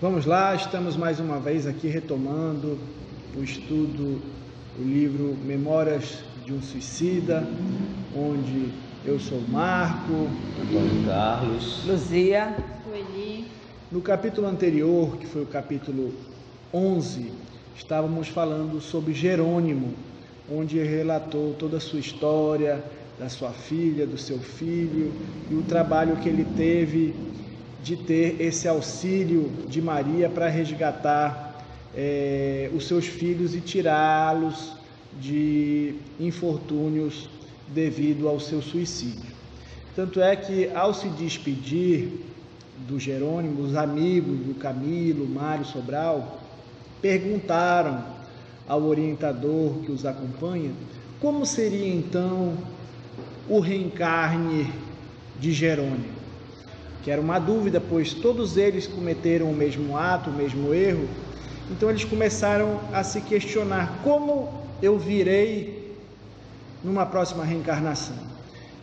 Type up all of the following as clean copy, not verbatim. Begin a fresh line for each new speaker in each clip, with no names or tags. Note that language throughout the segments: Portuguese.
Vamos lá, estamos mais uma vez aqui retomando o estudo do livro Memórias de um Suicida, onde eu sou Marco,
Antônio Carlos,
Luzia,
Sueli.
No capítulo anterior, que foi o capítulo 11, estávamos falando sobre Jerônimo, onde ele relatou toda a sua história, da sua filha, do seu filho, e o trabalho que ele teve de ter esse auxílio de Maria para resgatar os seus filhos e tirá-los de infortúnios devido ao seu suicídio. Tanto é que, ao se despedir do Jerônimo, os amigos do Camilo, Mário Sobral, perguntaram ao orientador que os acompanha como seria então o reencarne de Jerônimo, que era uma dúvida, pois todos eles cometeram o mesmo ato, o mesmo erro. Então eles começaram a se questionar: como eu virei numa próxima reencarnação?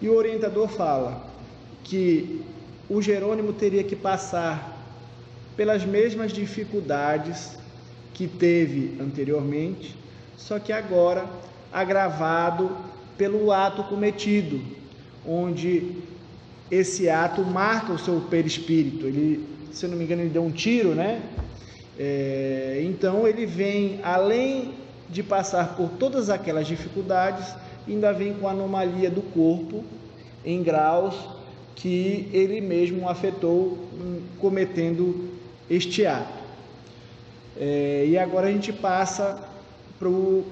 E o orientador fala que o Jerônimo teria que passar pelas mesmas dificuldades que teve anteriormente, só que agora agravado pelo ato cometido, onde esse ato marca o seu perispírito. Ele, se eu não me engano, ele deu um tiro, né? Então ele vem, além de passar por todas aquelas dificuldades, ainda vem com a anomalia do corpo em graus que ele mesmo afetou cometendo este ato. E agora a gente passa para o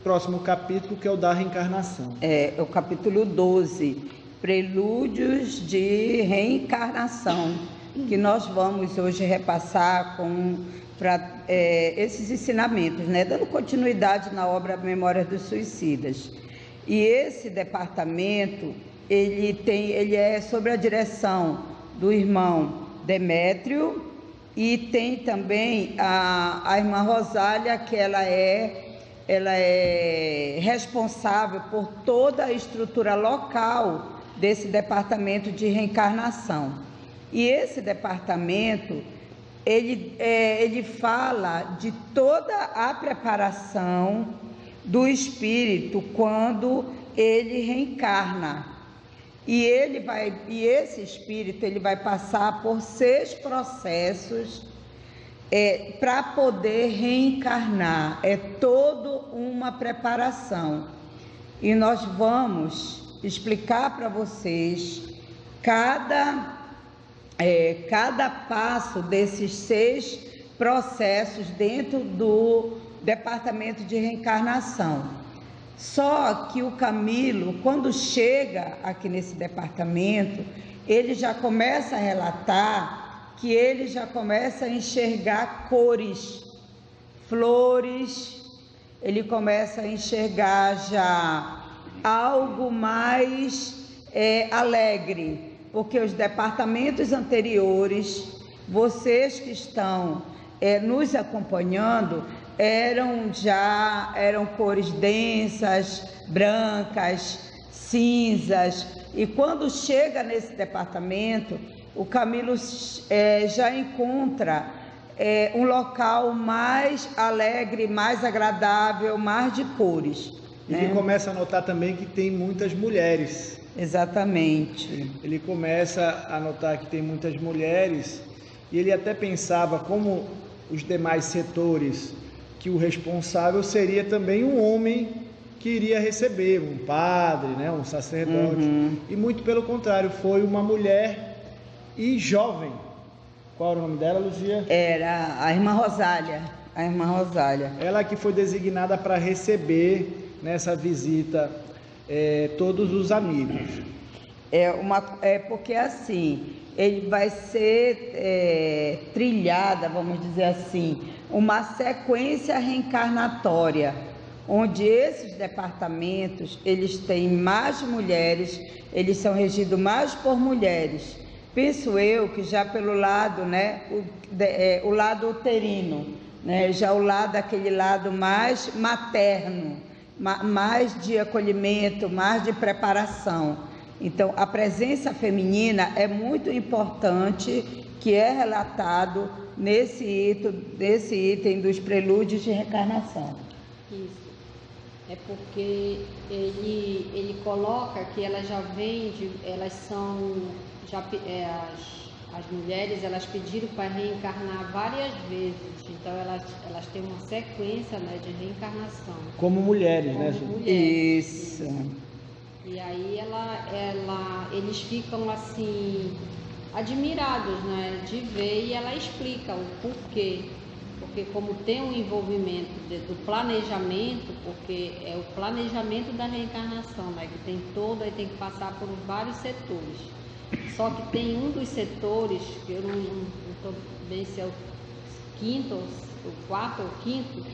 próximo capítulo, que é o da reencarnação.
É o capítulo 12, Prelúdios de Reencarnação, que nós vamos hoje repassar para esses ensinamentos, né? Dando continuidade na obra Memórias dos Suicidas. E esse departamento, ele é sob a direção do irmão Demétrio, e tem também a irmã Rosália, que ela é responsável por toda a estrutura local desse departamento de reencarnação. E esse departamento, ele fala de toda a preparação do espírito quando ele reencarna. E esse espírito ele vai passar por 6 processos para poder reencarnar. É toda uma preparação. E nós vamos explicar para vocês cada passo desses 6 processos dentro do departamento de reencarnação. Só que o Camilo, quando chega aqui nesse departamento, ele já começa a relatar que ele já começa a enxergar cores, flores, ele começa a enxergar já algo mais alegre, porque os departamentos anteriores, vocês que estão nos acompanhando, eram cores densas, brancas, cinzas. E quando chega nesse departamento, o Camilo já encontra um local mais alegre, mais agradável, mais de cores.
Ele começa a notar também que tem muitas mulheres.
Exatamente.
Ele começa a notar que tem muitas mulheres, e ele até pensava, como os demais setores, que o responsável seria também um homem que iria receber, um padre, né, um sacerdote. E muito pelo contrário, foi uma mulher e jovem. Qual era o nome dela, Luzia?
Era a irmã Rosália. A irmã Rosália.
Ela que foi designada para receber nessa visita todos os amigos.
Porque assim, ele vai ser trilhada, vamos dizer assim, uma sequência reencarnatória, onde esses departamentos, eles têm mais mulheres, eles são regidos mais por mulheres. Penso eu que já pelo lado, né, o lado uterino, né, já aquele lado mais materno, mais de acolhimento, mais de preparação. Então, a presença feminina é muito importante, que é relatado nesse item dos prelúdios de reencarnação.
Isso. É porque ele coloca que elas já vêm, elas são, as mulheres, elas pediram para reencarnar várias vezes, então elas têm uma sequência, né, de reencarnação.
Como mulheres, né?
Mulheres. Isso.
E aí eles ficam assim, admirados, né, de ver, e ela explica o porquê. Porque como tem um envolvimento do planejamento, porque é o planejamento da reencarnação, né, que tem tem que passar por vários setores. Só que tem um dos setores, que eu não estou bem se é o quinto, o quarto ou quinto,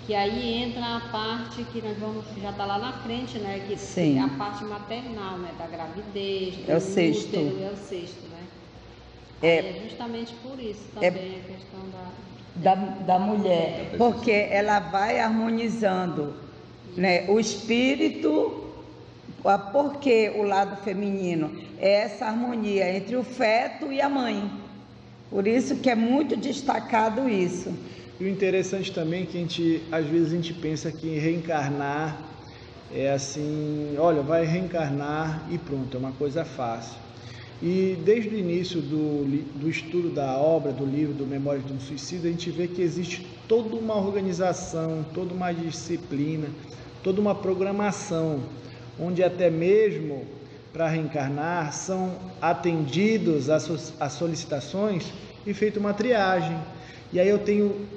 que aí entra a parte que nós vamos, já está lá na frente, né, que
Sim.
é a parte maternal, né, da gravidez, do
É o sexto.
útero, é o sexto, né. É justamente por isso também a questão
da mulher, porque ela vai harmonizando, né, o espírito. Por que o lado feminino? É essa harmonia entre o feto e a mãe. Por isso que é muito destacado isso.
E o interessante também é que às vezes a gente pensa que reencarnar é assim, olha, vai reencarnar e pronto, é uma coisa fácil. E desde o início do estudo da obra, do livro, do Memórias de um Suicida, a gente vê que existe toda uma organização, toda uma disciplina, toda uma programação, onde até mesmo para reencarnar são atendidos as solicitações e feita uma triagem. E aí eu tenho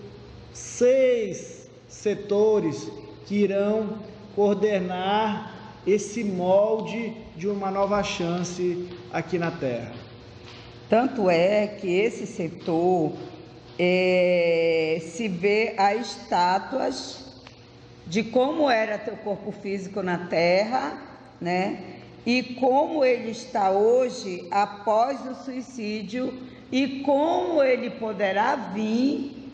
6 setores que irão coordenar esse molde de uma nova chance aqui na Terra.
Tanto é que esse setor se vê as estátuas de como era teu corpo físico na Terra, né? E como ele está hoje após o suicídio e como ele poderá vir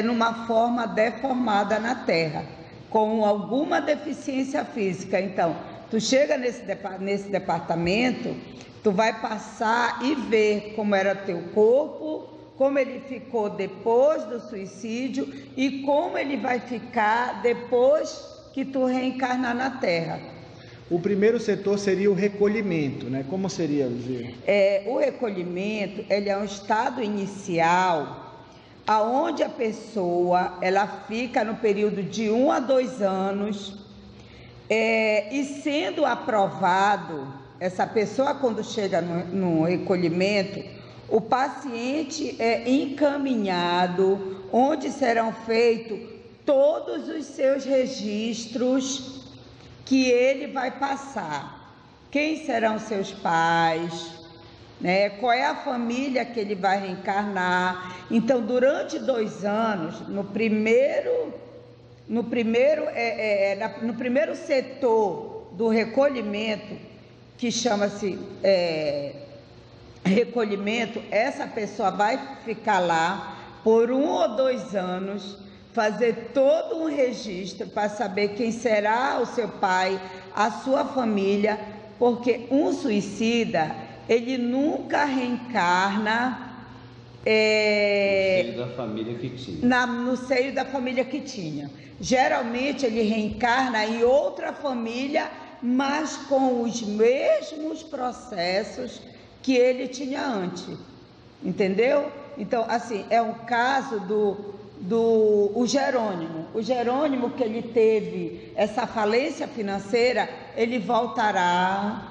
numa forma deformada na Terra, com alguma deficiência física. Então, tu chega nesse departamento, tu vai passar e ver como era teu corpo, como ele ficou depois do suicídio e como ele vai ficar depois que tu reencarnar na Terra.
O primeiro setor seria o recolhimento, né? Como seria, Luzia?
O recolhimento, ele é um estado inicial aonde a pessoa, ela fica no período de 1 a 2 anos, e sendo aprovado, essa pessoa quando chega no recolhimento, o paciente é encaminhado, onde serão feitos todos os seus registros que ele vai passar. Quem serão seus pais, né? Qual é a família que ele vai reencarnar. Então, durante 2 anos, no primeiro setor do recolhimento, que chama-se recolhimento, essa pessoa vai ficar lá por 1 ou 2 anos, fazer todo um registro para saber quem será o seu pai, a sua família, porque um suicida, ele nunca reencarna
no seio da família que tinha.
No seio da família que tinha. Geralmente ele reencarna em outra família, mas com os mesmos processos que ele tinha antes, entendeu? Então, assim, é um caso o Jerônimo. O Jerônimo, que ele teve essa falência financeira, ele voltará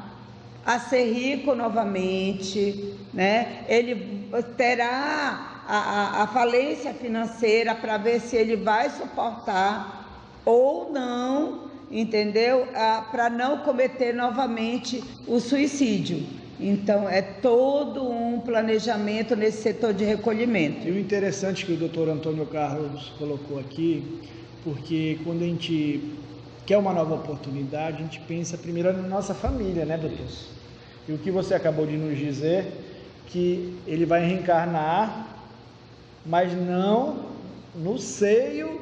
a ser rico novamente, né? Ele terá a falência financeira para ver se ele vai suportar ou não, entendeu? Para não cometer novamente o suicídio. Então, é todo um planejamento nesse setor de recolhimento.
E o interessante que o Dr. Antônio Carlos colocou aqui, porque quando a gente quer uma nova oportunidade, a gente pensa primeiro na nossa família, né, doutor? E o que você acabou de nos dizer, que ele vai reencarnar, mas não no seio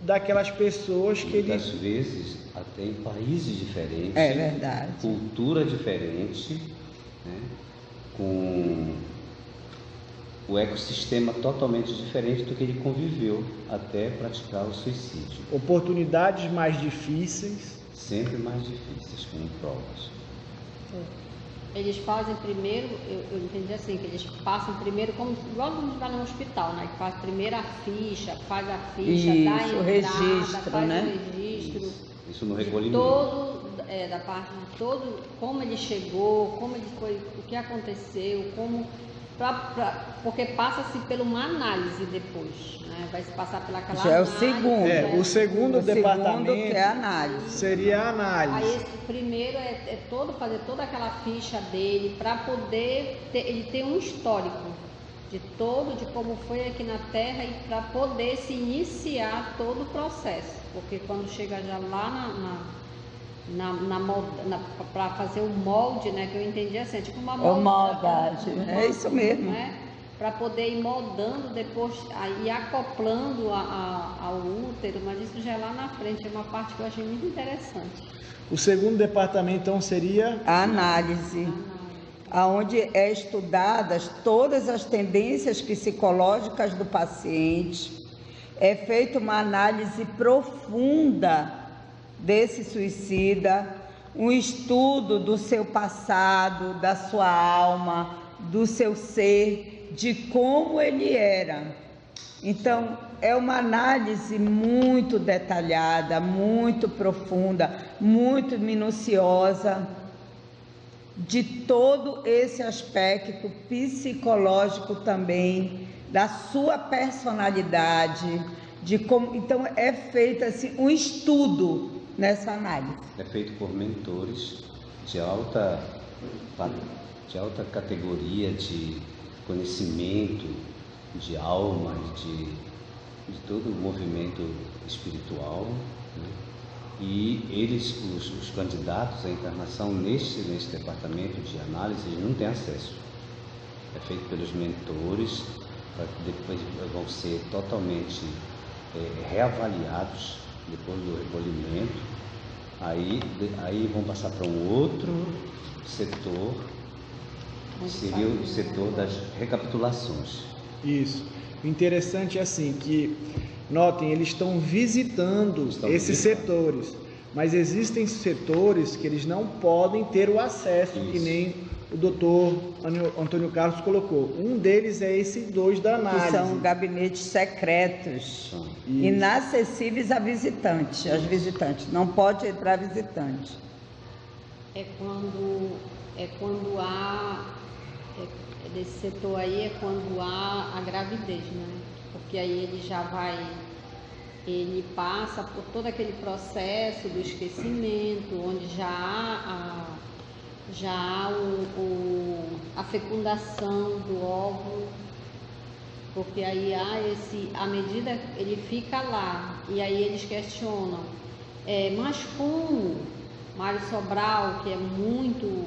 daquelas pessoas que ele...
Muitas vezes, até em países diferentes,
É verdade.
cultura diferente, né? Com o ecossistema totalmente diferente do que ele conviveu até praticar o suicídio.
Oportunidades mais difíceis.
Sempre mais difíceis, com provas.
Eles fazem primeiro, eu entendi assim, que eles passam primeiro, como igual quando a gente vai no hospital, né? Que faz primeiro a ficha, faz a ficha,
Isso,
dá a entrada,
registro,
faz
né?
o registro.
Isso no recolhimento.
Da parte de todo, como ele chegou, como ele foi, o que aconteceu, como... porque passa-se por uma análise depois, né? Vai se passar pelaquela
Já é o
análise.
segundo.
O segundo departamento
que é a análise.
seria a análise.
Aí esse primeiro fazer toda aquela ficha dele para poder ele ter um histórico de como foi aqui na Terra e para poder se iniciar todo o processo, porque quando chega já lá para fazer o molde, né, que eu entendi assim, é tipo uma
moldagem, é isso mesmo.
Né, para poder ir moldando depois, aí acoplando ao útero, mas isso já é lá na frente, é uma parte que eu achei muito interessante.
O segundo departamento, então, seria
A análise, onde é estudadas todas as tendências psicológicas do paciente, é feita uma análise profunda desse suicida, um estudo do seu passado, da sua alma, do seu ser, de como ele era. Então, é uma análise muito detalhada, muito profunda, muito minuciosa de todo esse aspecto psicológico também, da sua personalidade, de como. Então, é feito assim um estudo nessa análise.
É feito por mentores de alta categoria de conhecimento, de alma, de todo o movimento espiritual, né? E eles, os candidatos à encarnação nesse departamento de análise, eles não têm acesso. É feito pelos mentores, depois vão ser totalmente reavaliados depois do recolhimento, aí vão passar para um outro setor, que seria o setor das recapitulações.
Isso. O interessante é assim, que, notem, eles estão visitando esses setores, mas existem setores que eles não podem ter o acesso, que nem o doutor Antônio Carlos colocou. Um deles é esse 2 da análise.
Que são gabinetes secretos, inacessíveis a visitantes, às visitantes. Não pode entrar visitante.
É quando há, desse setor aí, é quando há a gravidez, né? Porque aí ele passa por todo aquele processo do esquecimento, onde já há a fecundação do óvulo, porque aí à medida ele fica lá, e aí eles questionam, mas como? Mário Sobral, que é muito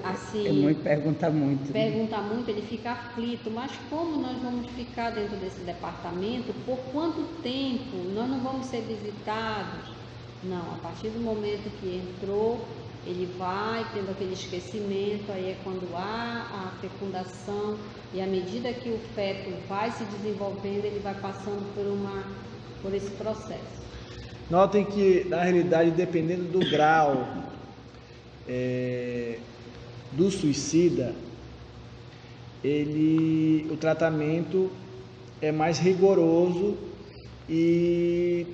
assim,
pergunta muito,
ele fica aflito, mas como nós vamos ficar dentro desse departamento? Por quanto tempo? Nós não vamos ser visitados? Não, a partir do momento que entrou, ele vai tendo aquele esquecimento, aí é quando há a fecundação, e à medida que o feto vai se desenvolvendo, ele vai passando por esse processo.
Notem que, na realidade, dependendo do grau do suicida, o tratamento é mais rigoroso e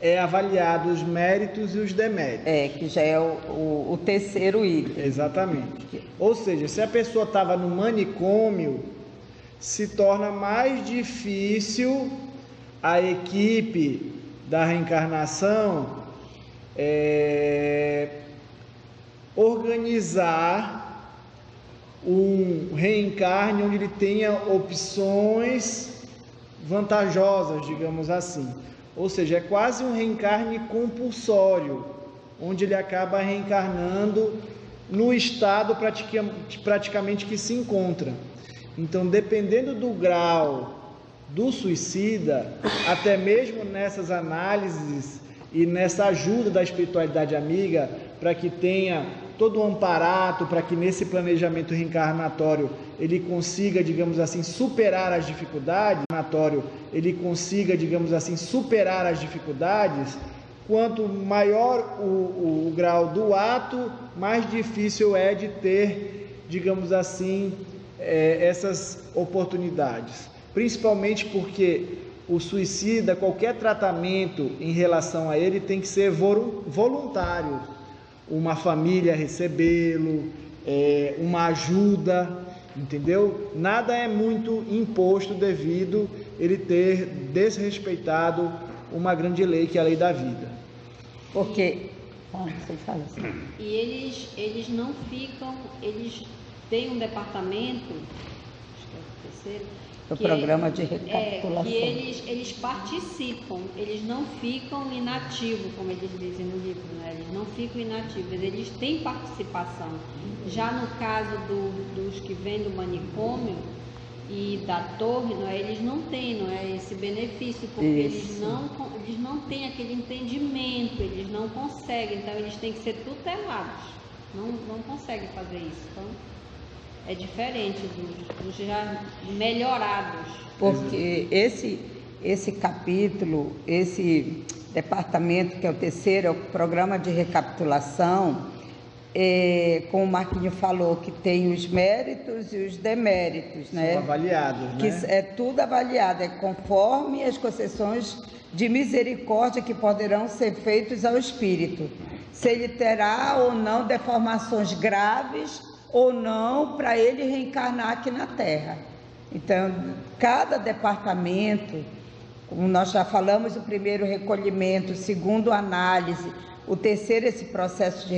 é avaliado os méritos e os deméritos.
Que já é o terceiro item.
Exatamente. Ou seja, se a pessoa estava no manicômio, se torna mais difícil a equipe da reencarnação organizar um reencarne onde ele tenha opções vantajosas, digamos assim. Ou seja, é quase um reencarne compulsório, onde ele acaba reencarnando no estado praticamente que se encontra. Então, dependendo do grau do suicida, até mesmo nessas análises e nessa ajuda da espiritualidade amiga, para que tenha todo um amparato para que nesse planejamento reencarnatório ele consiga, digamos assim, superar as dificuldades, quanto maior o grau do ato, mais difícil é de ter, digamos assim, essas oportunidades. Principalmente porque o suicida, qualquer tratamento em relação a ele tem que ser voluntário. Uma família recebê-lo, uma ajuda, entendeu? Nada é muito imposto devido ele ter desrespeitado uma grande lei que é a lei da vida.
Porque você fala assim.
E eles não ficam, eles têm um departamento, acho que é o terceiro,
o programa de recapitulação.
Que eles participam, eles não ficam inativos, como eles dizem no livro, né? Eles não ficam inativos, eles têm participação. Já no caso dos que vêm do manicômio e da torre, não é? Eles não têm, não é, esse benefício, porque eles não têm aquele entendimento, eles não conseguem, então eles têm que ser tutelados, não conseguem fazer isso. Então, é diferente dos já melhorados.
Porque esse capítulo, esse departamento, que é o terceiro, é o programa de recapitulação, como o Marquinho falou, que tem os méritos e os deméritos, né?
São avaliados, né?
Que é tudo avaliado, conforme as concessões de misericórdia que poderão ser feitos ao espírito. Se ele terá ou não deformações graves ou não, para ele reencarnar aqui na Terra. Então, cada departamento, como nós já falamos, o primeiro recolhimento, o segundo análise, o terceiro esse processo de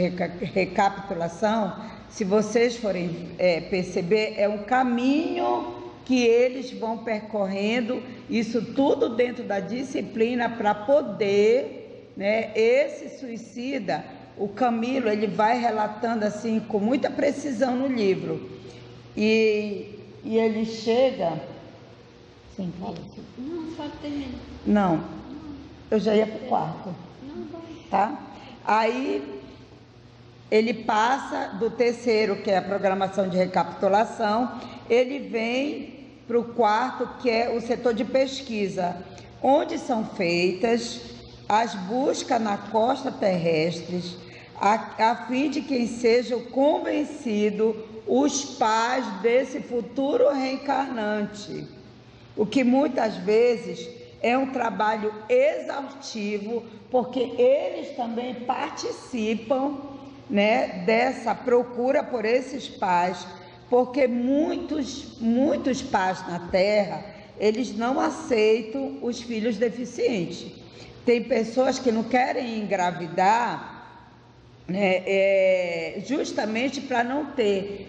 recapitulação, se vocês forem perceber, é um caminho que eles vão percorrendo, isso tudo dentro da disciplina para poder, né, esse suicida, o Camilo, ele vai relatando assim com muita precisão no livro, e ele chega... Sim, fala.
Não, só termina.
Não, eu já ia para o quarto.
Não, vai.
Tá? Aí ele passa do terceiro, que é a programação de recapitulação, ele vem para o quarto, que é o setor de pesquisa, onde são feitas as buscas na costa terrestre, a fim de que sejam convencidos os pais desse futuro reencarnante, o que muitas vezes é um trabalho exaustivo, porque eles também participam, né, dessa procura por esses pais, porque muitos pais na Terra, eles não aceitam os filhos deficientes. Tem pessoas que não querem engravidar, né, justamente para não ter.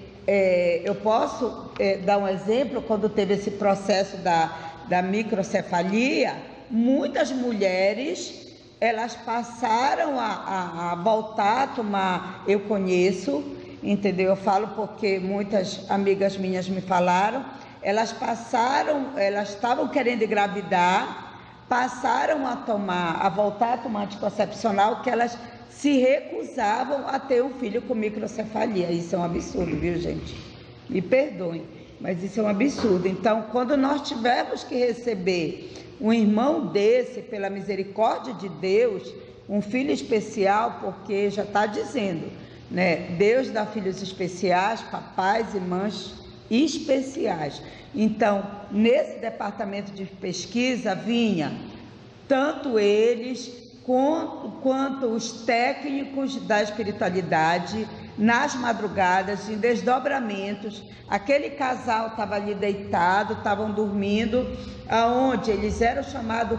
Eu posso dar um exemplo, quando teve esse processo da microcefalia, muitas mulheres, elas passaram a voltar a tomar, eu conheço, entendeu? Eu falo porque muitas amigas minhas me falaram, elas estavam querendo engravidar, passaram a voltar a tomar anticoncepcional, que elas se recusavam a ter um filho com microcefalia. Isso é um absurdo, viu, gente? Me perdoem, mas isso é um absurdo. Então, quando nós tivermos que receber um irmão desse, pela misericórdia de Deus, um filho especial, porque já está dizendo, né? Deus dá filhos especiais, papais e mães especiais. Então, nesse departamento de pesquisa vinha tanto eles quanto os técnicos da espiritualidade, nas madrugadas, em desdobramentos. Aquele casal estava ali deitado, estavam dormindo, aonde eles eram chamados,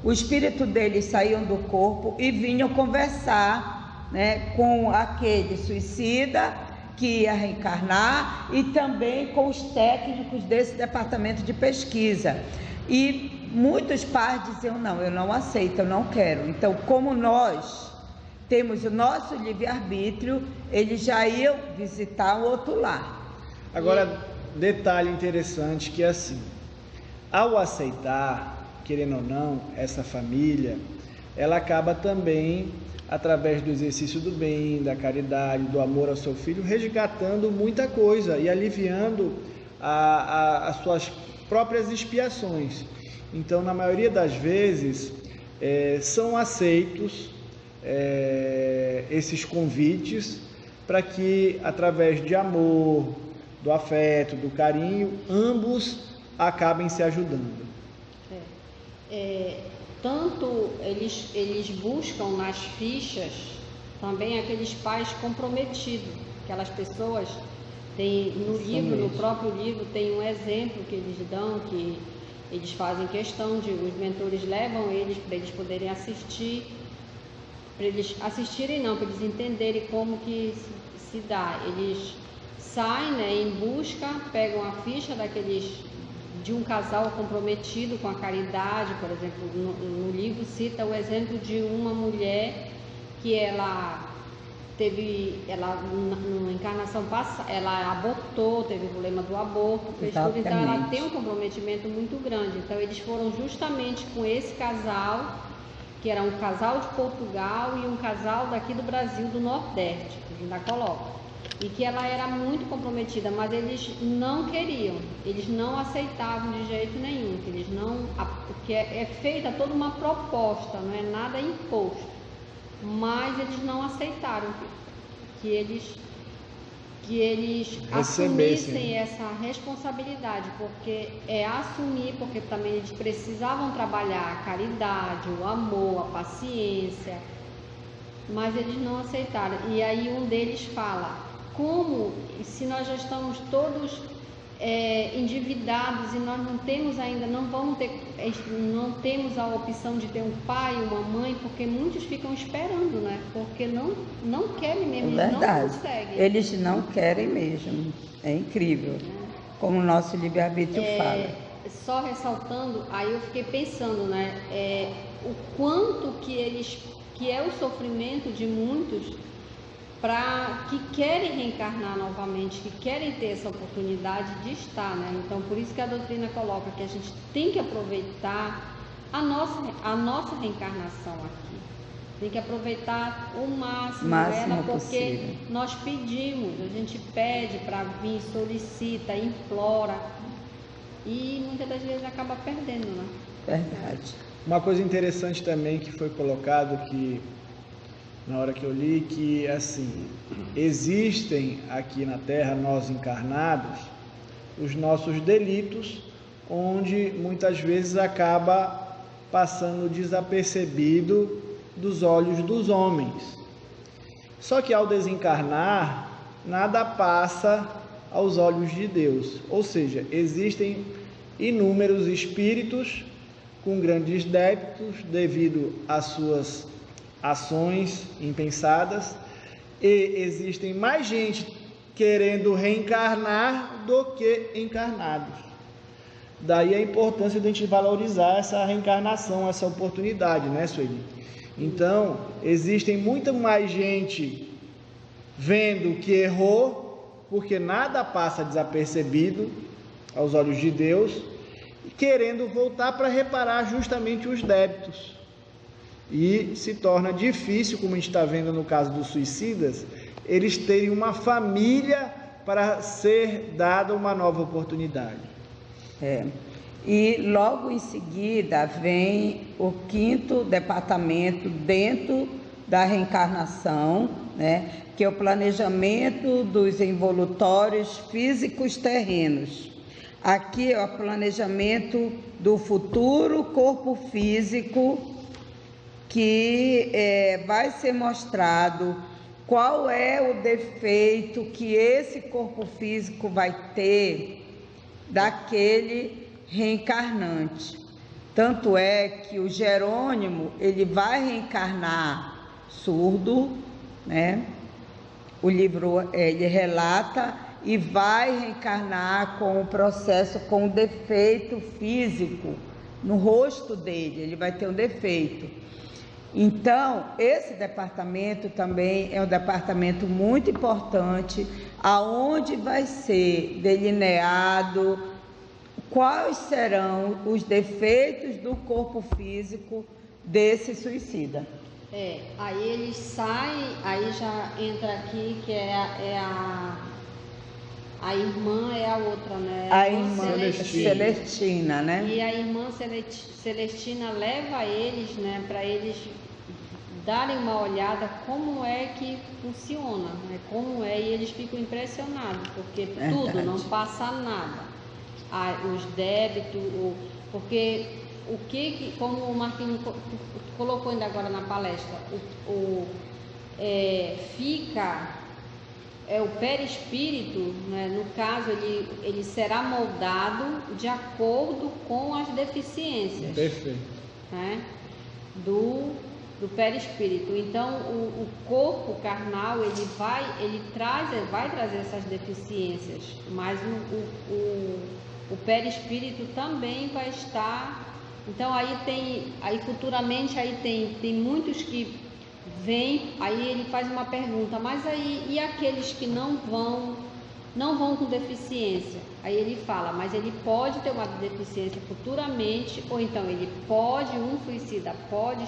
o espírito deles saíam do corpo e vinham conversar, né, com aquele suicida que ia reencarnar e também com os técnicos desse departamento de pesquisa. E muitos pais diziam, não, eu não aceito, eu não quero. Então, como nós temos o nosso livre-arbítrio, eles já iam visitar o outro lar.
Agora, detalhe interessante que é assim, ao aceitar, querendo ou não, essa família, ela acaba também através do exercício do bem, da caridade, do amor ao seu filho, resgatando muita coisa e aliviando as suas próprias expiações. Então, na maioria das vezes, são aceitos esses convites para que, através de amor, do afeto, do carinho, ambos acabem se ajudando.
Tanto eles buscam nas fichas também aqueles pais comprometidos, aquelas pessoas tem no livro, no próprio livro tem um exemplo que eles dão, que eles fazem questão de, os mentores levam eles para eles poderem assistir, para eles assistirem não, para eles entenderem como que se dá. Eles saem, né, em busca, pegam a ficha de um casal comprometido com a caridade, por exemplo, no livro cita o exemplo de uma mulher que ela numa encarnação passada, ela abortou, teve o problema do aborto, fez tudo, então ela tem um comprometimento muito grande. Então eles foram justamente com esse casal, que era um casal de Portugal e um casal daqui do Brasil, do Nordeste, que ainda coloca. E que ela era muito comprometida, mas eles não queriam, eles não aceitavam de jeito nenhum, que eles não, porque é feita toda uma proposta, não é nada imposto, mas eles não aceitaram que eles assumissem essa responsabilidade, porque assumir, porque também eles precisavam trabalhar a caridade, o amor, a paciência, mas eles não aceitaram. E aí um deles fala: como se nós já estamos todos endividados e nós não temos ainda, não temos a opção de ter um pai, uma mãe, porque muitos ficam esperando, né? Porque não querem mesmo, eles não conseguem. Eles não querem mesmo, é incrível, como o nosso livre-arbítrio fala. Só ressaltando, aí eu fiquei pensando, né? O quanto que é o sofrimento de muitos que querem reencarnar novamente, que querem ter essa oportunidade de estar, né? Então, por isso que a doutrina coloca que a gente tem que aproveitar a nossa reencarnação aqui. Tem que aproveitar o máximo ela, porque possível. Nós pedimos, a gente pede para vir, solicita, implora e muitas das vezes acaba perdendo, né?
Verdade.
Uma coisa interessante também que foi colocado, que na hora que eu li, que assim, existem aqui na Terra, nós encarnados, os nossos delitos, onde muitas vezes acaba passando desapercebido dos olhos dos homens. Só que ao desencarnar, nada passa aos olhos de Deus. Ou seja, existem inúmeros espíritos com grandes débitos devido às suas ações impensadas, e existem mais gente querendo reencarnar do que encarnados. Daí a importância de a gente valorizar essa reencarnação, essa oportunidade, né, Sueli? Então, existem muita mais gente vendo que errou, porque nada passa desapercebido aos olhos de Deus, e querendo voltar para reparar justamente os débitos. E se torna difícil, como a gente está vendo no caso dos suicidas, eles terem uma família para ser dada uma nova oportunidade.
E logo em seguida vem o 5º departamento dentro da reencarnação, né, que é o planejamento dos envolutórios físicos terrenos. Aqui é o planejamento do futuro corpo físico, que vai ser mostrado qual é o defeito que esse corpo físico vai ter daquele reencarnante. Tanto é que o Jerônimo, ele vai reencarnar surdo, né? O livro ele relata, e vai reencarnar com o processo, com o defeito físico no rosto dele, ele vai ter um defeito. Então, esse departamento também é um departamento muito importante, aonde vai ser delineado quais serão os defeitos do corpo físico desse suicida.
Aí eles saem, aí já entra aqui que a irmã é a outra, né?
A irmã
Celestina.
Celestina, né?
E a irmã Celestina leva eles, né, para eles darem uma olhada como é que funciona, né? Como é, e eles ficam impressionados, porque tudo, não passa nada. Os débitos, porque como o Marquinhos colocou ainda agora na palestra, o perispírito, né, no caso, ele será moldado de acordo com as deficiências.
Perfeito.
Né, do perispírito. Então, o corpo carnal, ele vai trazer essas deficiências, mas o perispírito também vai estar. Então, aí futuramente tem muitos que vêm, aí ele faz uma pergunta, mas aí, e aqueles que não vão com deficiência? Aí ele fala, mas ele pode ter uma deficiência futuramente, ou então um suicida pode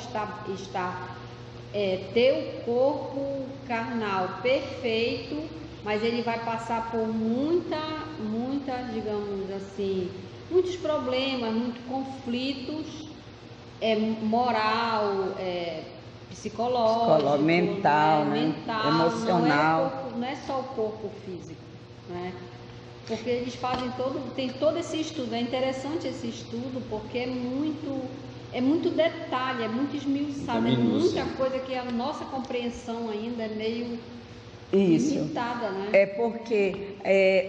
ter o corpo carnal perfeito, mas ele vai passar por muita, digamos assim, muitos problemas, muitos conflitos, moral, psicológico,
mental, né?
Mental,
emocional.
Não é só o corpo físico, né? Porque eles fazem tem todo esse estudo. É interessante esse estudo porque é muito detalhe, é muito esmiuçado, é muita coisa que a nossa compreensão ainda é meio limitada, né?
É porque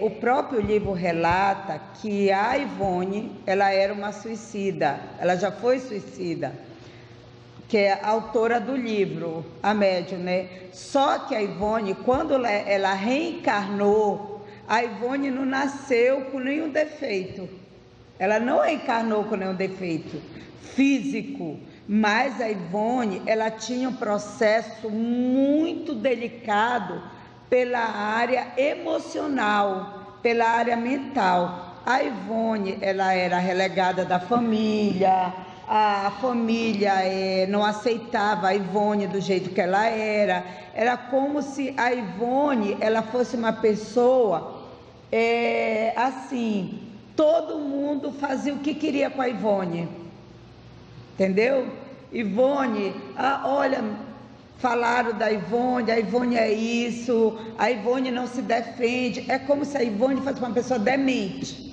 o próprio livro relata que a Ivone, ela era uma suicida, ela já foi suicida, que é a autora do livro, a médium, né? Só que a Ivone, quando ela reencarnou, a Ivone não nasceu com nenhum defeito. Ela não reencarnou com nenhum defeito físico, mas a Ivone, ela tinha um processo muito delicado pela área emocional, pela área mental. A Ivone, ela era relegada da família, a família não aceitava a Ivone do jeito que ela era como se a Ivone, ela fosse uma pessoa, assim, todo mundo fazia o que queria com a Ivone, entendeu? Ivone, olha, falaram da Ivone, a Ivone é isso, a Ivone não se defende, é como se a Ivone fosse uma pessoa demente.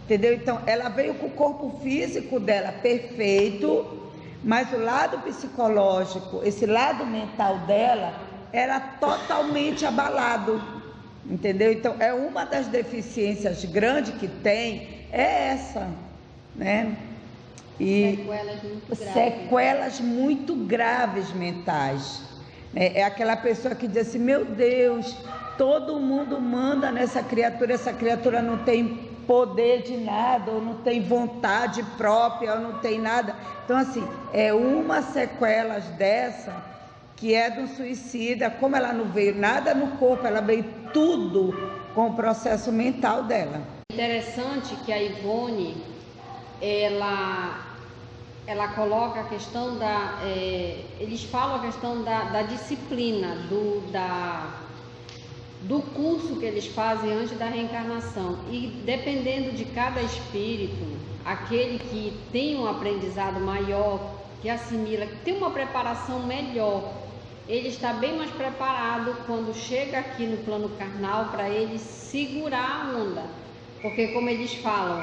Entendeu? Então, ela veio com o corpo físico dela perfeito, mas o lado psicológico, esse lado mental dela, era totalmente abalado. Entendeu? Então, é uma das deficiências grandes que tem, é essa, né? E sequelas muito graves mentais. É aquela pessoa que diz assim, meu Deus, todo mundo manda nessa criatura, essa criatura não tem poder de nada, ou não tem vontade própria, ou não tem nada. Então, assim, é uma sequela dessa, que é do suicida, como ela não veio nada no corpo, ela veio tudo com o processo mental dela.
Interessante que a Ivone, ela coloca a questão eles falam a questão da disciplina, do curso que eles fazem antes da reencarnação, e dependendo de cada espírito, aquele que tem um aprendizado maior, que assimila, que tem uma preparação melhor, ele está bem mais preparado quando chega aqui no plano carnal para ele segurar a onda, porque como eles falam,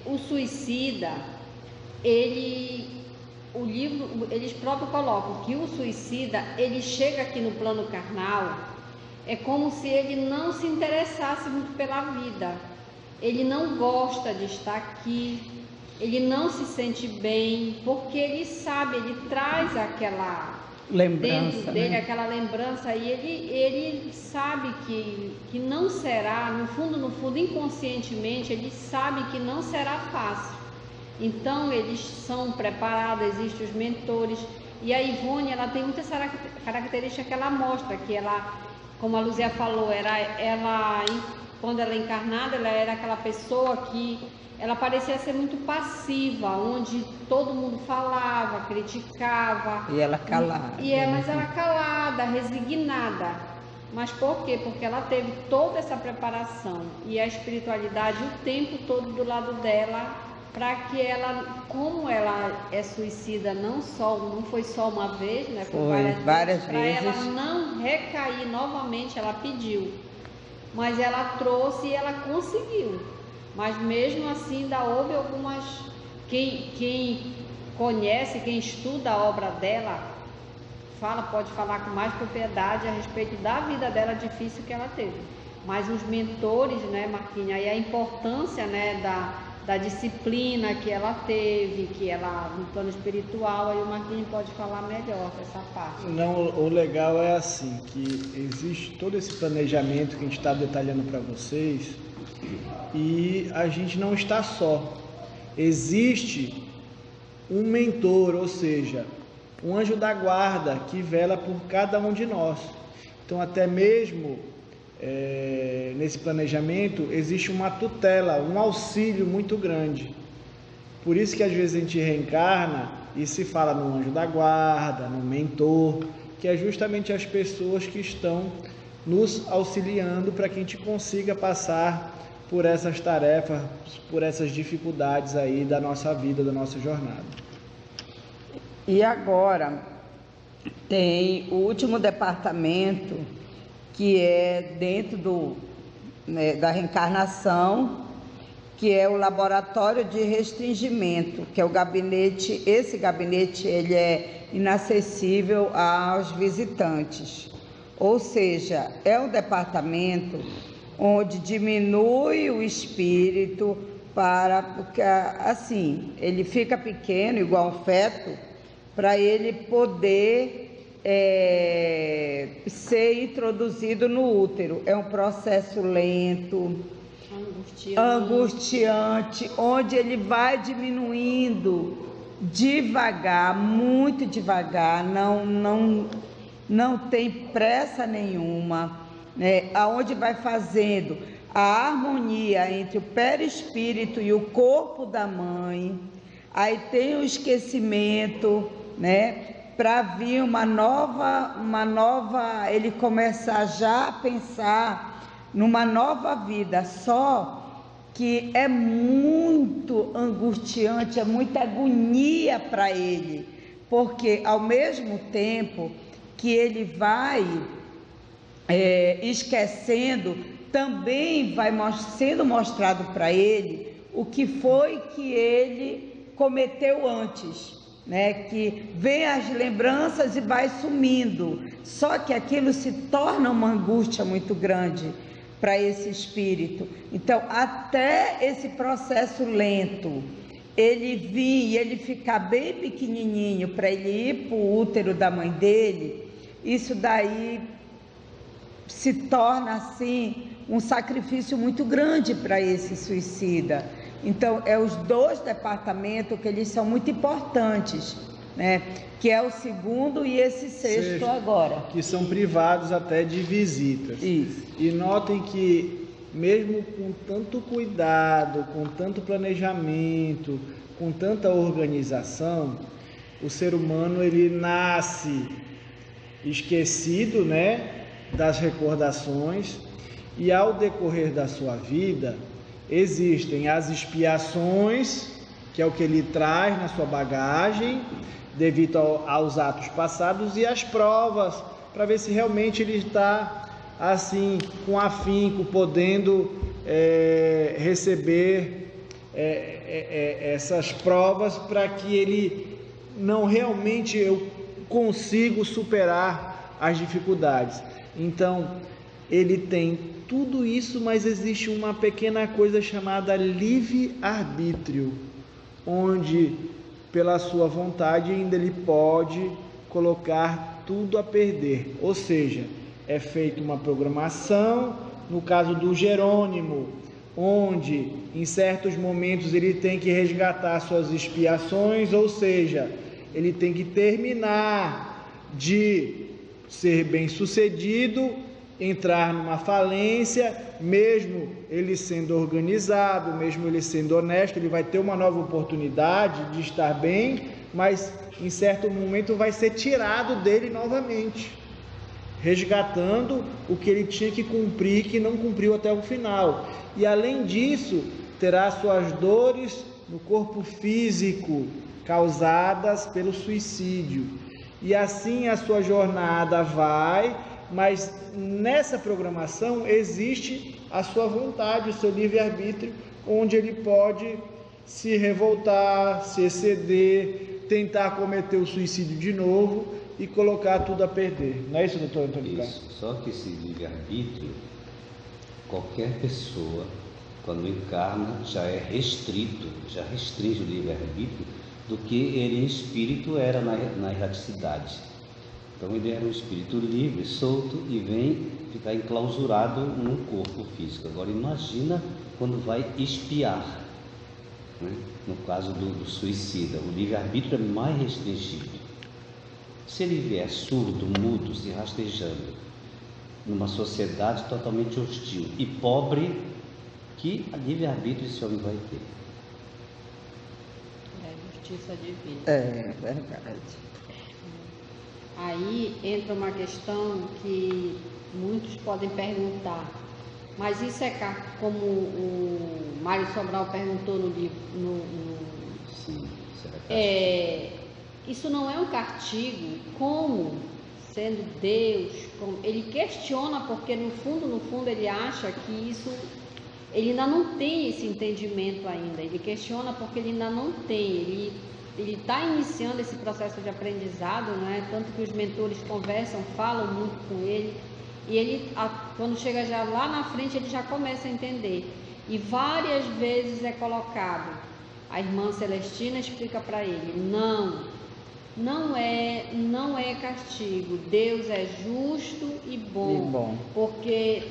o suicida, o livro, eles próprios colocam que o suicida, ele chega aqui no plano carnal, é como se ele não se interessasse muito pela vida, ele não gosta de estar aqui, ele não se sente bem, porque ele sabe, ele traz aquela
lembrança,
dentro dele,
né?
Aquela lembrança, e ele sabe que não será, no fundo, inconscientemente, ele sabe que não será fácil. Então eles são preparados, existem os mentores, e a Ivone, ela tem muitas características que ela mostra, que ela, como a Luzia falou, quando ela é encarnada, ela era aquela pessoa que ela parecia ser muito passiva, onde todo mundo falava, criticava.
E ela calada.
Mas ela calada, resignada. Mas por quê? Porque ela teve toda essa preparação e a espiritualidade o tempo todo do lado dela, para que ela, como ela é suicida, não foi só uma vez, né?
Foi várias vezes.
Para ela não recair novamente, ela pediu. Mas ela trouxe e ela conseguiu. Mas mesmo assim ainda houve algumas... Quem conhece, quem estuda a obra dela, pode falar com mais propriedade a respeito da vida dela difícil que ela teve. Mas os mentores, né, Marquinhos, aí a importância, né, da disciplina que ela teve, que ela, no plano espiritual, aí o Marquinhos pode falar melhor dessa parte.
Não, o legal é assim, que existe todo esse planejamento que a gente está detalhando para vocês, e a gente não está só. Existe um mentor, ou seja, um anjo da guarda que vela por cada um de nós. Então, até mesmo nesse planejamento existe uma tutela, um auxílio muito grande. Por isso que às vezes a gente reencarna e se fala no anjo da guarda, no mentor, que é justamente as pessoas que estão nos auxiliando para que a gente consiga passar por essas tarefas, por essas dificuldades aí da nossa vida, da nossa jornada.
E agora tem o último departamento, que é dentro da reencarnação, que é o laboratório de restringimento, que é o gabinete. Esse gabinete ele é inacessível aos visitantes, ou seja, é um departamento onde diminui o espírito porque assim, ele fica pequeno, igual um feto, para ele poder ser introduzido no útero. É um processo lento, angustiante, onde ele vai diminuindo devagar, muito devagar, não tem pressa nenhuma, né? Aonde vai fazendo a harmonia entre o perispírito e o corpo da mãe. Aí tem o esquecimento, né? Para vir uma nova, ele começar já a pensar numa nova vida, só que é muito angustiante, é muita agonia para ele, porque ao mesmo tempo que ele vai esquecendo, também vai sendo mostrado para ele o que foi que ele cometeu antes, né? Que vem as lembranças e vai sumindo, só que aquilo se torna uma angústia muito grande para esse espírito. Então, até esse processo lento, ele vir e ele ficar bem pequenininho para ele ir para o útero da mãe dele, isso daí se torna assim um sacrifício muito grande para esse suicida. Então, os dois departamentos que eles são muito importantes, né? Que é o segundo e esse sexto agora.
Que são privados até de visitas.
Isso.
E notem que, mesmo com tanto cuidado, com tanto planejamento, com tanta organização, o ser humano ele nasce esquecido, né, das recordações, e ao decorrer da sua vida existem as expiações, que é o que ele traz na sua bagagem devido aos atos passados, e as provas para ver se realmente ele está assim com afinco, podendo receber essas provas, para que ele não realmente eu consigo superar as dificuldades. Então ele tem tudo isso, mas existe uma pequena coisa chamada livre-arbítrio, onde pela sua vontade ainda ele pode colocar tudo a perder, ou seja, é feita uma programação, no caso do Jerônimo, onde em certos momentos ele tem que resgatar suas expiações, ou seja, ele tem que terminar de ser bem sucedido entrar numa falência, mesmo ele sendo organizado, mesmo ele sendo honesto, ele vai ter uma nova oportunidade de estar bem, mas em certo momento vai ser tirado dele novamente, resgatando o que ele tinha que cumprir, que não cumpriu até o final. E além disso, terá suas dores no corpo físico, causadas pelo suicídio. E assim a sua jornada vai, mas nessa programação existe a sua vontade, o seu livre-arbítrio, onde ele pode se revoltar, se exceder, tentar cometer o suicídio de novo e colocar tudo a perder. Não é isso, doutor Antônio Carlos?
Isso, só que esse livre-arbítrio, qualquer pessoa, quando encarna, já é restrito, já restringe o livre-arbítrio do que ele em espírito era na erraticidade. Então ele era um espírito livre, solto, e vem ficar enclausurado num corpo físico. Agora imagina quando vai expiar, né? No caso do suicida, o livre-arbítrio é mais restringido. Se ele vier surdo, mudo, se rastejando, numa sociedade totalmente hostil e pobre, que livre-arbítrio esse homem vai ter?
Justiça divina.
É verdade.
Aí entra uma questão que muitos podem perguntar, mas isso é como o Mário Sobral perguntou no livro,
Sim, será
isso não é um castigo? Como? Sendo Deus, ele questiona, porque no fundo ele acha que isso, ele ainda não tem esse entendimento ainda, ele questiona porque ele ainda não tem, ele está iniciando esse processo de aprendizado, né? Tanto que os mentores conversam, falam muito com ele, e ele, quando chega já lá na frente, ele já começa a entender. E várias vezes é colocado, a irmã Celestina explica para ele, não é castigo, Deus é justo e bom. Porque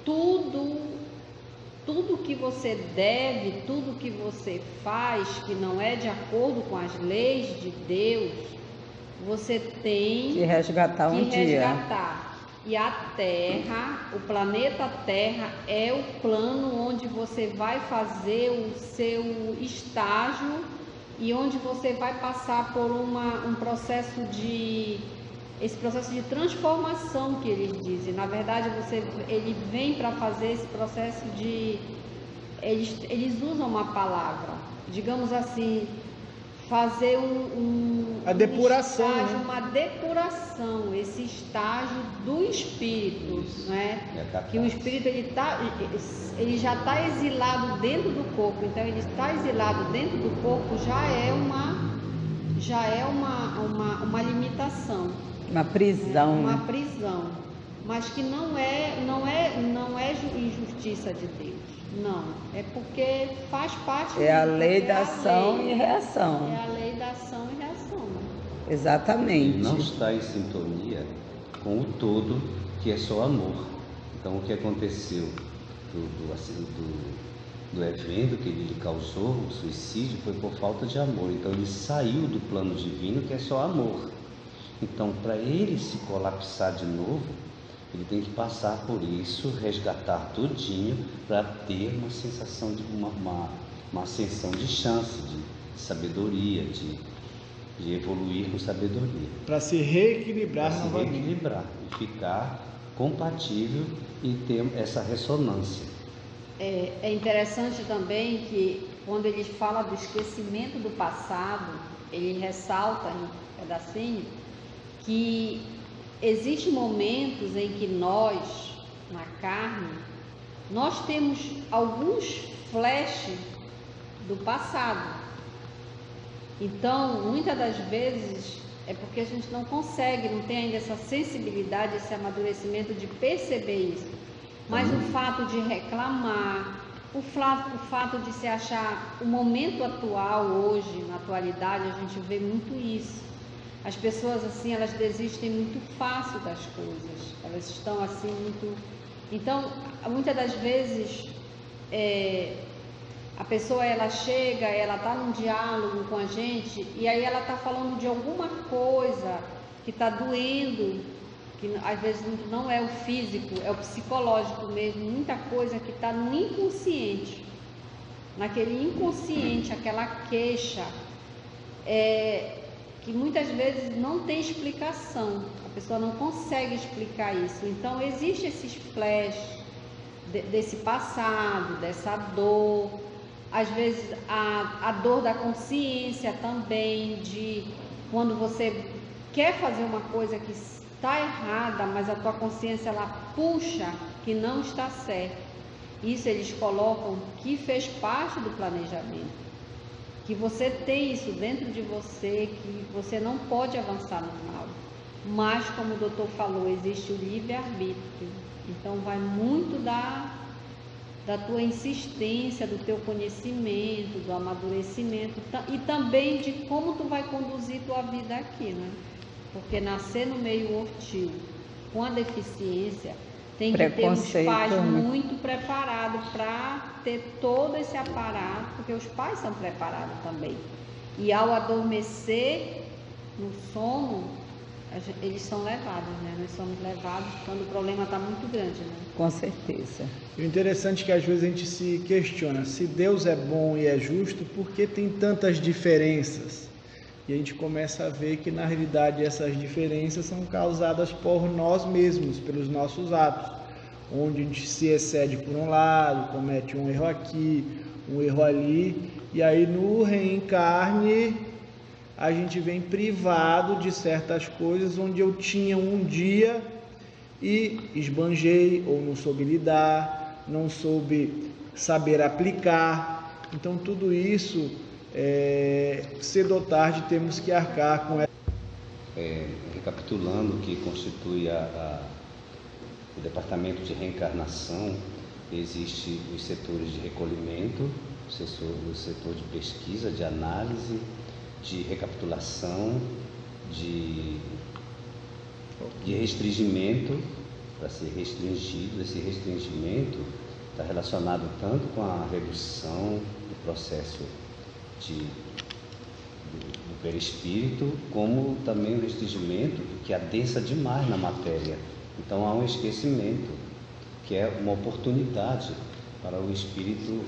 tudo que você deve, tudo que você faz que não é de acordo com as leis de Deus, você tem
que resgatar um dia.
E a Terra, o planeta Terra, é o plano onde você vai fazer o seu estágio e onde você vai passar por um processo esse processo de transformação que eles dizem. Na verdade, ele vem para fazer esse processo de... Eles usam uma palavra, digamos assim, fazer
a depuração,
estágio,
né?
Uma depuração, esse estágio do espírito, né? Que o espírito ele já está exilado dentro do corpo, então ele está exilado dentro do corpo já é uma limitação.
Uma prisão.
Uma prisão, mas que não é injustiça de Deus, não, é porque faz parte.
É a lei da ação e reação.
É a lei da ação e reação.
Exatamente.
Ele não está em sintonia com o todo, que é só amor. Então o que aconteceu do evento que ele causou, o suicídio, foi por falta de amor. Então ele saiu do plano divino, que é só amor. Então, para ele se colapsar de novo, ele tem que passar por isso, resgatar tudinho, para ter uma sensação de uma ascensão de chance, de sabedoria, de evoluir com sabedoria.
Para se reequilibrar
novamente. Para se reequilibrar e ficar compatível e ter essa ressonância.
É interessante também que, quando ele fala do esquecimento do passado, ele ressalta em um pedacinho que existem momentos em que nós, na carne, nós temos alguns flashes do passado. Então, muitas das vezes, é porque a gente não consegue, não tem ainda essa sensibilidade, esse amadurecimento de perceber isso. Mas o fato de reclamar, o fato de se achar o momento atual, hoje, na atualidade, a gente vê muito isso. As pessoas assim, elas desistem muito fácil das coisas, elas estão assim muito... Então, muitas das vezes, a pessoa, ela chega, ela está num diálogo com a gente, e aí ela está falando de alguma coisa que está doendo, que às vezes não é o físico, é o psicológico mesmo, muita coisa que está no inconsciente, naquele inconsciente, aquela queixa, que muitas vezes não tem explicação, a pessoa não consegue explicar isso. Então existe esses flashes desse passado, dessa dor, às vezes a dor da consciência também, de quando você quer fazer uma coisa que está errada, mas a tua consciência ela puxa que não está certo. Isso eles colocam que fez parte do planejamento, que você tem isso dentro de você, que você não pode avançar no mal. Mas, como o doutor falou, existe o livre-arbítrio. Então vai muito da tua insistência, do teu conhecimento, do amadurecimento e também de como tu vai conduzir tua vida aqui, né? Porque nascer no meio hostil, com a deficiência, tem que ter uns pais muito preparados para ter todo esse aparato, porque os pais são preparados também. E ao adormecer no sono, eles são levados, né? Nós somos levados quando o problema está muito grande, né?
Com certeza.
O interessante é que às vezes a gente se questiona, se Deus é bom e é justo, por que tem tantas diferenças? E a gente começa a ver que na realidade essas diferenças são causadas por nós mesmos, pelos nossos atos, onde a gente se excede por um lado, comete um erro aqui, um erro ali, e aí no reencarne a gente vem privado de certas coisas onde eu tinha um dia e esbanjei ou não soube lidar, não soube saber aplicar. Então tudo isso, cedo ou tarde, temos que arcar com ela.
Recapitulando o que constitui o departamento de reencarnação, existe os setores de recolhimento, o setor de pesquisa, de análise, de recapitulação, de restringimento, para ser restringido. Esse restringimento está relacionado tanto com a redução do processo do perispírito, como também o restringimento que adensa demais na matéria. Então há um esquecimento, que é uma oportunidade para o espírito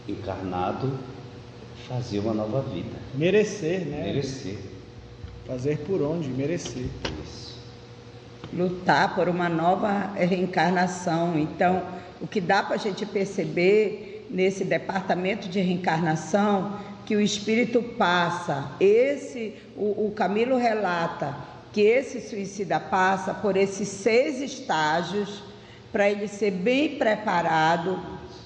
encarnado fazer uma nova vida.
Merecer, né?
Merecer.
Fazer por onde? Merecer.
Isso.
Lutar por uma nova reencarnação. Então, o que dá para a gente perceber nesse departamento de reencarnação, que o espírito passa, o Camilo relata que esse suicida passa por esses 6 estágios para ele ser bem preparado,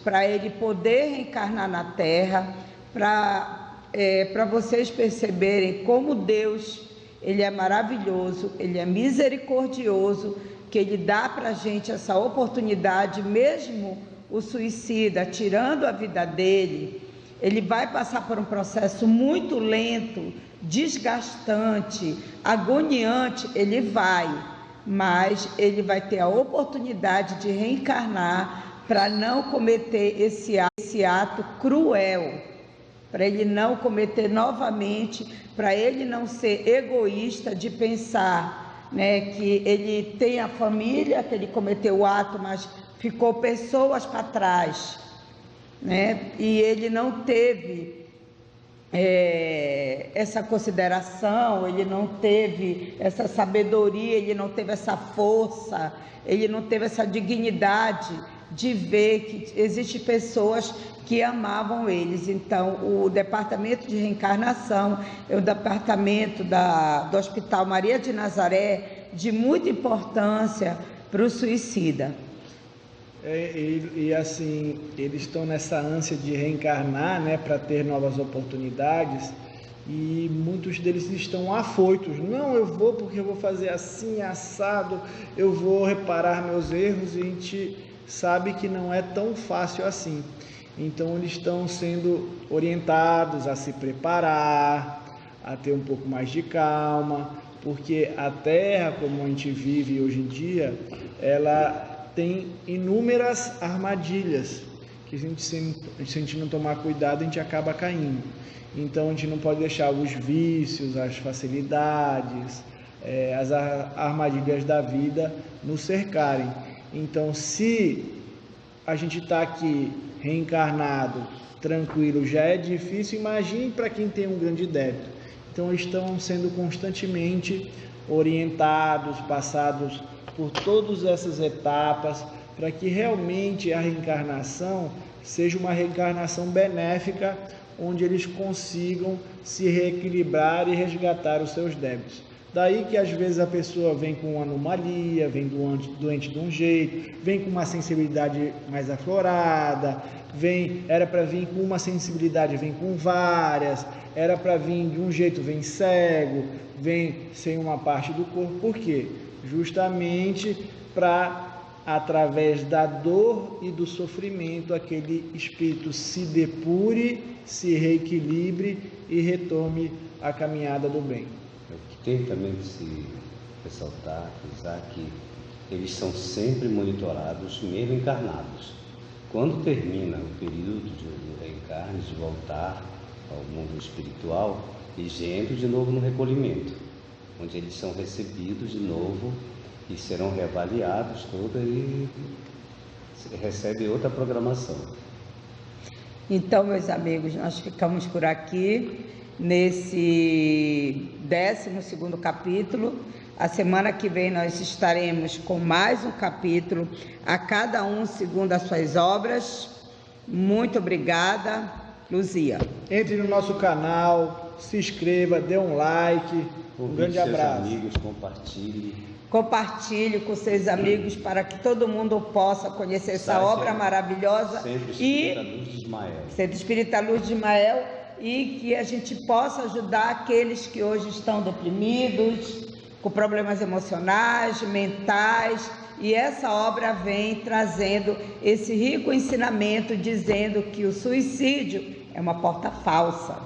para ele poder reencarnar na Terra, para vocês perceberem como Deus, Ele é maravilhoso, Ele é misericordioso, que Ele dá para a gente essa oportunidade, mesmo o suicida tirando a vida dele, ele vai passar por um processo muito lento, desgastante, agoniante, ele vai, mas ele vai ter a oportunidade de reencarnar para não cometer esse ato cruel, para ele não cometer novamente, para ele não ser egoísta de pensar, né, que ele tem a família, que ele cometeu o ato, mas ficou pessoas para trás, né, e ele não teve essa consideração, ele não teve essa sabedoria, ele não teve essa força, ele não teve essa dignidade de ver que existem pessoas que amavam eles. Então, o departamento de reencarnação é o departamento do Hospital Maria de Nazaré, de muita importância para o suicida.
E assim, eles estão nessa ânsia de reencarnar, né, para ter novas oportunidades, e muitos deles estão afoitos. Não, eu vou porque eu vou fazer assim, assado, eu vou reparar meus erros, e a gente sabe que não é tão fácil assim. Então eles estão sendo orientados a se preparar, a ter um pouco mais de calma, porque a Terra, como a gente vive hoje em dia, ela tem inúmeras armadilhas que se a gente não tomar cuidado, a gente acaba caindo. Então a gente não pode deixar os vícios, as facilidades, as armadilhas da vida nos cercarem. Então, se a gente está aqui reencarnado, tranquilo, já é difícil, imagine para quem tem um grande débito. Então, estão sendo constantemente orientados, passados por todas essas etapas, para que realmente a reencarnação seja uma reencarnação benéfica, onde eles consigam se reequilibrar e resgatar os seus débitos. Daí que às vezes a pessoa vem com anomalia, vem doente de um jeito, vem com uma sensibilidade mais aflorada, era para vir com uma sensibilidade, vem com várias, era para vir de um jeito, vem cego, vem sem uma parte do corpo. Por quê? Justamente para, através da dor e do sofrimento, aquele espírito se depure, se reequilibre e retome a caminhada do bem.
O que tem também de se ressaltar, frisar, que eles são sempre monitorados, mesmo encarnados. Quando termina o período de reencarne, de voltar ao mundo espiritual, eles entram de novo no recolhimento, onde eles são recebidos de novo e serão reavaliados toda e recebem outra programação.
Então, meus amigos, nós ficamos por aqui nesse 12º capítulo. A semana que vem nós estaremos com mais um capítulo, a cada um segundo as suas obras. Muito obrigada, Luzia.
Entre no nosso canal, se inscreva, dê um like, um grande abraço.
Amigos,
Compartilhe com seus amigos para que todo mundo possa conhecer essa obra maravilhosa. Centro Espírita Luz de Ismael, e que a gente possa ajudar aqueles que hoje estão deprimidos, com problemas emocionais, mentais, e essa obra vem trazendo esse rico ensinamento, dizendo que o suicídio é uma porta falsa.